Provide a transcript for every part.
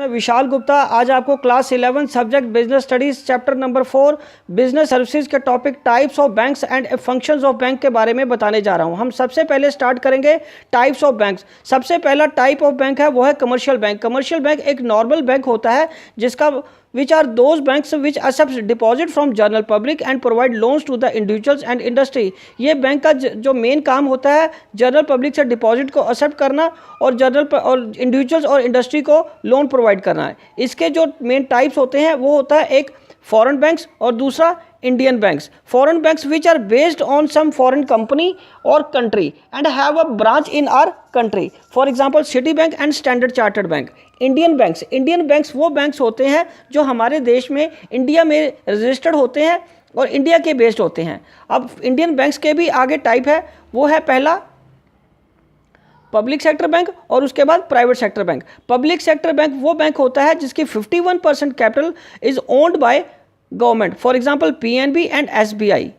मैं विशाल गुप्ता आज आपको class 11 subject business studies chapter number 4 business services के topic types of banks and functions of bank के बारे में बताने जा रहा हूं। हम सबसे पहले स्टार्ट करेंगे टाइप्स ऑफ बैंक्स। सबसे पहला टाइप ऑफ बैंक है वो है कमर्शियल बैंक। कमर्शियल बैंक एक नॉर्मल बैंक होता है जिसका which are those banks which accept deposit from general public and provide loans to the individuals and industry। ये बैंक का जो मेन काम होता है जनरल पब्लिक से डिपॉजिट को एक्सेप्ट करना और जनरल इंडिविजुअल्स और इंडस्ट्री को लोन प्रोवाइड करना है। इसके जो मेन टाइप्स होते हैं वो होता है एक फॉरेन बैंक्स और दूसरा Indian banks. Foreign banks which are based on some foreign company और country and have a branch in our country, for example Citi Bank and Standard Chartered Bank. Indian banks वो banks होते हैं जो हमारे देश में इंडिया में registered होते हैं और इंडिया के बेस्ड होते हैं। अब इंडियन बैंक्स के भी आगे टाइप है, वो है पहला पब्लिक सेक्टर बैंक और उसके बाद private sector bank. Public sector bank वो बैंक होता है जिसकी 51% capital is owned by government, for example PNB and SBI.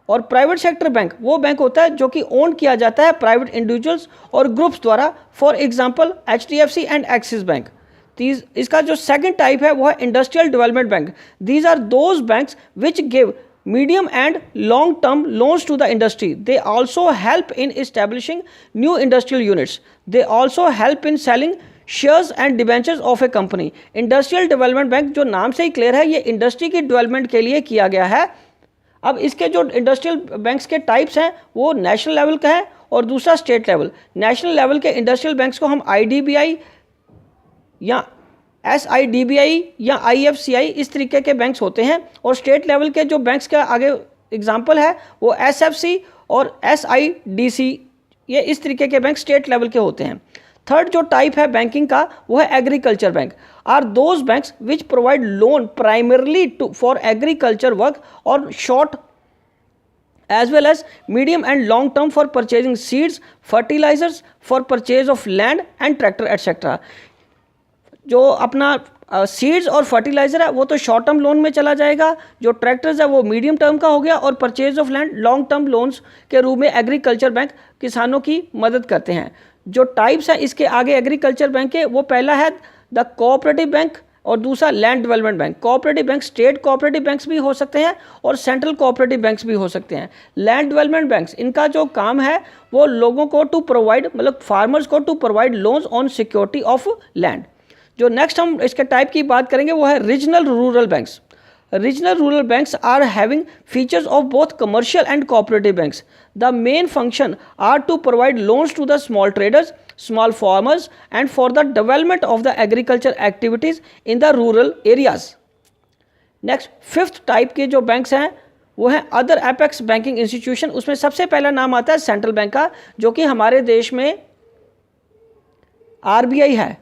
और प्राइवेट सेक्टर बैंक वो बैंक होता है जो कि ओन किया जाता है प्राइवेट इंडिविजुअल्स और ग्रुप्स द्वारा, for example HDFC and Axis bank. इसका जो सेकंड टाइप है वो है industrial development bank. These are those banks which give medium and long term loans to the industry. They also help in establishing new industrial units. They also help in selling shares and debentures of a company. Industrial development bank जो नाम से ही clear है, ये industry की development के लिए किया गया है। अब इसके जो इंडस्ट्रियल बैंक्स के टाइप्स हैं वो नेशनल लेवल का है और दूसरा स्टेट लेवल। नेशनल लेवल के इंडस्ट्रियल बैंक्स को हम आईडीबीआई या SIDBI या IFCI इस तरीके के बैंक्स होते हैं। और स्टेट लेवल के जो बैंक्स का आगे एग्जांपल है वो SFC और SIDC, ये इस तरीके के बैंक स्टेट लेवल के होते हैं। थर्ड जो टाइप है बैंकिंग का वो है agriculture bank. Are those banks which provide loan primarily for agriculture work और short as well as medium and long term for purchasing seeds, fertilizers, for purchase of land and tractor etc। जो अपना seeds और fertiliser है वो तो short term loan में चला जाएगा, जो ट्रैक्टर्स है वो मीडियम टर्म का हो गया, और purchase of land long term loans के रूप में एग्रीकल्चर बैंक किसानों की मदद करते हैं। जो टाइप्स है इसके आगे एग्रीकल्चर बैंक के, वो पहला है द कोऑपरेटिव बैंक और दूसरा land development bank. Cooperative bank state cooperative banks भी हो सकते हैं और सेंट्रल कोऑपरेटिव बैंक्स भी हो सकते हैं। लैंड डेवलपमेंट बैंक्स इनका जो काम है वो लोगों को टू प्रोवाइड, मतलब फार्मर्स को to provide loans on security of land. जो नेक्स्ट हम इसके टाइप की बात करेंगे वो है regional rural banks. Regional rural banks are having features of both commercial and cooperative banks. The main function are to provide loans to the small traders, small farmers and for the development of the agriculture activities in the rural areas. Next fifth type के जो banks हैं वो है other apex banking institution. उसमें सबसे पहला नाम आता है सेंट्रल बैंक का, जो कि हमारे देश में RBI है।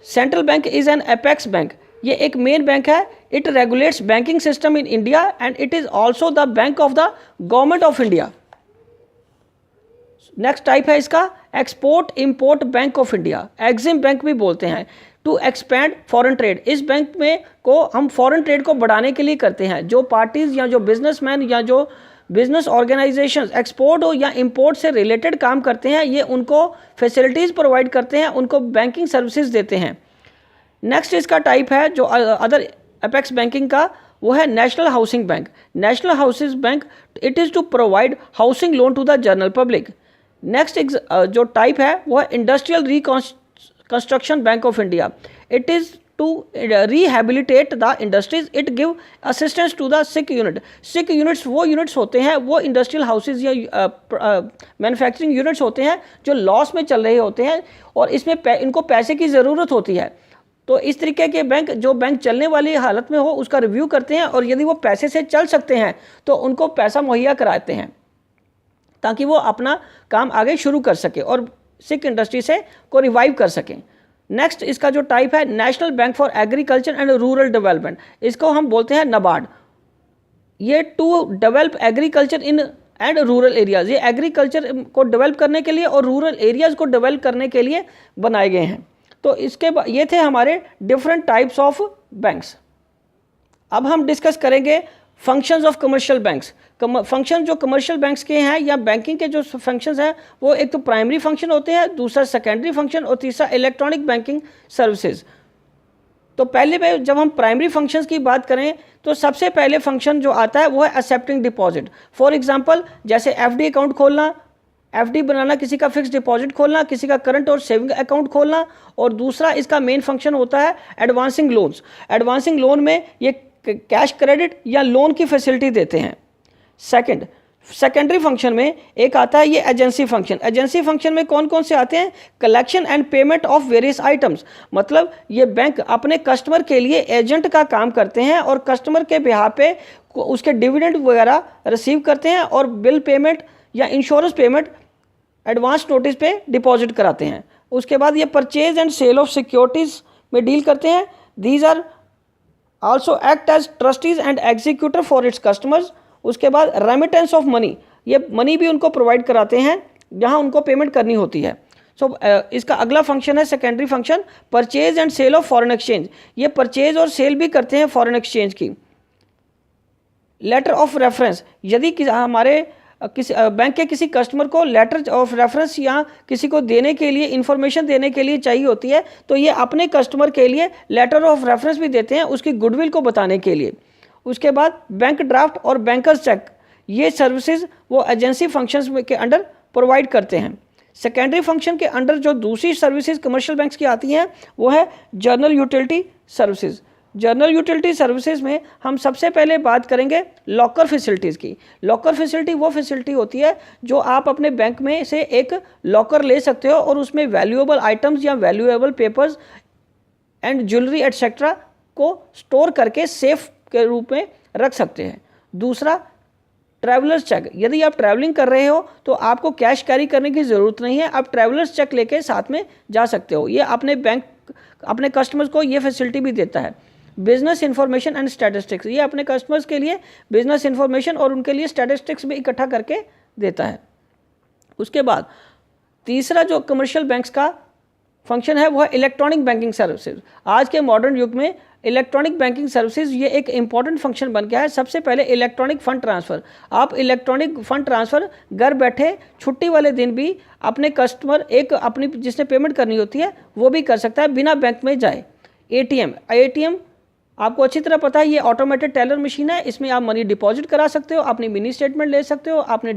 Central bank is an apex bank. ये एक मेन बैंक है। It regulates banking system in India and it is also the bank of the government of India. Next type है इसका export import bank of India, EXIM bank भी बोलते हैं। To expand foreign trade, इस bank में को हम foreign trade को बढ़ाने के लिए करते हैं। जो पार्टीज या जो बिजनेसमैन या जो बिजनेस ऑर्गेनाइजेशंस एक्सपोर्ट हो या इंपोर्ट से रिलेटेड काम करते हैं, ये उनको फैसिलिटीज़ प्रोवाइड करते हैं, उनको बैंकिंग सर्विसेज देते हैं। नेक्स्ट इसका टाइप है जो अदर एपेक्स बैंकिंग का, वो है national housing bank. National housing bank it is to provide housing loan to the general public. Next जो टाइप है वो है industrial reconstruction bank of India. It is to rehabilitate the industries, it give assistance to the sick unit। sick units वो units होते हैं, वो industrial houses या manufacturing units होते हैं जो लॉस में चल रहे होते हैं और इसमें इनको पैसे की ज़रूरत होती है। तो इस तरीके के बैंक, जो बैंक चलने वाली हालत में हो उसका रिव्यू करते हैं और यदि वो पैसे से चल सकते हैं तो उनको पैसा मुहैया कराते हैं ताकि वो अपना काम आगे शुरू कर सके और सिक इंडस्ट्री से को रिवाइव कर सकें। नेक्स्ट इसका जो टाइप है national bank for agriculture and rural development, इसको हम बोलते हैं NABARD। ये to develop agriculture in and rural areas, ये एग्रीकल्चर को डेवलप करने के लिए और रूरल एरियाज को डेवलप करने के लिए बनाए गए हैं। तो इसके ये थे हमारे डिफरेंट टाइप्स ऑफ बैंक्स। अब हम डिस्कस करेंगे functions of commercial banks. Function जो कमर्शियल बैंक्स के हैं या बैंकिंग के जो फंक्शंस हैं वो एक तो प्राइमरी फंक्शन होते हैं, दूसरा सेकेंडरी फंक्शन और तीसरा इलेक्ट्रॉनिक बैंकिंग सर्विसेज। तो पहले पे जब हम प्राइमरी फंक्शंस की बात करें तो सबसे पहले फंक्शन जो आता है वो है एक्सेप्टिंग डिपॉजिट। फॉर एग्जांपल जैसे एफडी अकाउंट खोलना, एफडी बनाना, किसी का फिक्स डिपॉजिट खोलना, किसी का करंट और सेविंग अकाउंट खोलना। और दूसरा इसका मेन फंक्शन होता है एडवांसिंग लोन्स। एडवांसिंग लोन में ये कैश क्रेडिट या लोन की फैसिलिटी देते हैं। सेकेंडरी फंक्शन में एक आता है ये एजेंसी फंक्शन। एजेंसी फंक्शन में कौन कौन से आते हैं? Collection and payment of various items, मतलब ये बैंक अपने कस्टमर के लिए एजेंट का काम करते हैं और कस्टमर के बिहाफ पे उसके डिविडेंड वगैरह रिसीव करते हैं और बिल पेमेंट या इंश्योरेंस पेमेंट एडवांस नोटिस पे डिपॉजिट कराते हैं। उसके बाद ये purchase and sale of securities में डील करते हैं। These are also act as trustees and executor for its customers. उसके बाद रेमिटेंस ऑफ मनी, ये मनी भी उनको प्रोवाइड कराते हैं जहां उनको पेमेंट करनी होती है। इसका अगला फंक्शन है secondary function purchase and sale of foreign exchange. ये परचेज और सेल भी करते हैं फॉरेन एक्सचेंज की। लेटर ऑफ रेफरेंस, यदि हमारे किसी बैंक के किसी कस्टमर को लेटर ऑफ रेफरेंस या किसी को देने के लिए इंफॉर्मेशन देने के लिए चाहिए होती है तो ये अपने कस्टमर के लिए लेटर ऑफ रेफरेंस भी देते हैं उसकी गुडविल को बताने के लिए। उसके बाद बैंक ड्राफ्ट और बैंकर्स चेक, ये सर्विसेज वो एजेंसी फंक्शंस के अंडर प्रोवाइड करते हैं। सेकेंडरी फंक्शन के अंडर जो दूसरी सर्विसेज कमर्शियल बैंक्स की आती हैं वो है journal utility services. Journal utility services में हम सबसे पहले बात करेंगे लॉकर फैसिलिटीज़ की। लॉकर फैसिलिटी वो फैसिलिटी होती है जो आप अपने बैंक में से एक लॉकर ले सकते हो और उसमें वैल्यूएबल आइटम्स या valuable papers and jewellery etcetera को स्टोर करके सेफ के रूप में रख सकते हैं। दूसरा ट्रैवलर्स चेक, यदि आप ट्रैवलिंग कर रहे हो तो आपको कैश कैरी करने की ज़रूरत नहीं है, आप ट्रैवलर्स चेक लेके साथ में जा सकते हो। ये अपने बैंक अपने कस्टमर्स को ये फैसिलिटी भी देता है। बिजनेस इंफॉर्मेशन एंड स्टैटिस्टिक्स, ये अपने कस्टमर्स के लिए बिजनेस इंफॉर्मेशन और उनके लिए स्टैटिस्टिक्स भी इकट्ठा करके देता है। उसके बाद तीसरा जो कमर्शियल बैंक्स का फंक्शन है वो है इलेक्ट्रॉनिक बैंकिंग सर्विसेज। आज के मॉडर्न युग में इलेक्ट्रॉनिक बैंकिंग सर्विसेज ये एक इंपॉर्टेंट फंक्शन बन गया है। सबसे पहले इलेक्ट्रॉनिक फ़ंड ट्रांसफ़र, आप इलेक्ट्रॉनिक फ़ंड ट्रांसफ़र घर बैठे छुट्टी वाले दिन भी अपने कस्टमर एक अपनी जिसने पेमेंट करनी होती है वो भी कर सकता है बिना बैंक में जाए। एटीएम आपको अच्छी तरह पता है ये ऑटोमेटेड टेलर मशीन है, इसमें आप मनी डिपॉजिट करा सकते हो, अपनी मिनी स्टेटमेंट ले सकते हो, आपने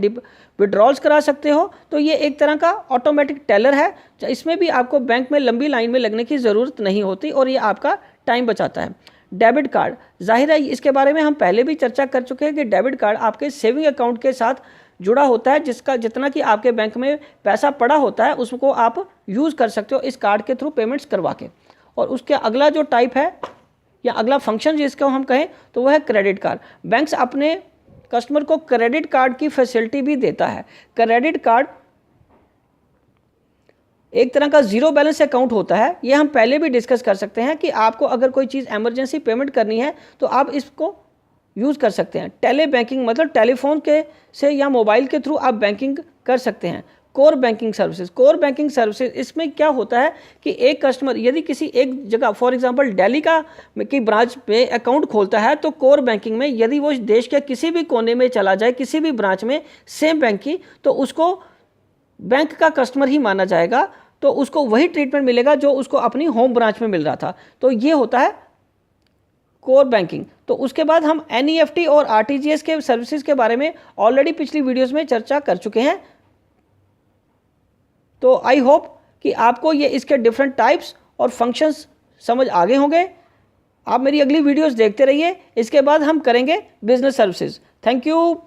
विड्रॉल्स करा सकते हो। तो ये एक तरह का ऑटोमेटिक टेलर है, इसमें भी आपको बैंक में लंबी लाइन में लगने की ज़रूरत नहीं होती और ये आपका टाइम बचाता है। डेबिट कार्ड, जाहिर है इसके बारे में हम पहले भी चर्चा कर चुके हैं कि डेबिट कार्ड आपके सेविंग अकाउंट के साथ जुड़ा होता है, जिसका जितना कि आपके बैंक में पैसा पड़ा होता है उसको आप यूज़ कर सकते हो इस कार्ड के थ्रू पेमेंट्स करवा के। और उसके अगला जो टाइप है या अगला फंक्शन जिसको हम कहें तो वह है क्रेडिट कार्ड। बैंक्स अपने कस्टमर को क्रेडिट कार्ड की फैसिलिटी भी देता है। क्रेडिट कार्ड एक तरह का ज़ीरो बैलेंस अकाउंट होता है, ये हम पहले भी डिस्कस कर सकते हैं कि आपको अगर कोई चीज़ एमरजेंसी पेमेंट करनी है तो आप इसको यूज़ कर सकते हैं। टेली बैंकिंग मतलब टेलीफोन के से या मोबाइल के थ्रू आप बैंकिंग कर सकते हैं। कोर बैंकिंग सर्विसेज इसमें क्या होता है कि एक कस्टमर यदि किसी एक जगह फॉर एग्जांपल दिल्ली की ब्रांच पे अकाउंट खोलता है तो कोर बैंकिंग में यदि वो देश के किसी भी कोने में चला जाए किसी भी ब्रांच में सेम बैंक की तो उसको बैंक का कस्टमर ही माना जाएगा, तो उसको वही ट्रीटमेंट मिलेगा जो उसको अपनी होम ब्रांच में मिल रहा था। तो ये होता है कोर बैंकिंग। तो उसके बाद हम NEFT और RTGS के सर्विसेज के बारे में ऑलरेडी पिछली वीडियोज़ में चर्चा कर चुके हैं। तो आई होप कि आपको ये इसके डिफरेंट टाइप्स और फंक्शंस समझ आ गए होंगे। आप मेरी अगली वीडियोस देखते रहिए, इसके बाद हम करेंगे बिजनेस सर्विसेज। Thank you.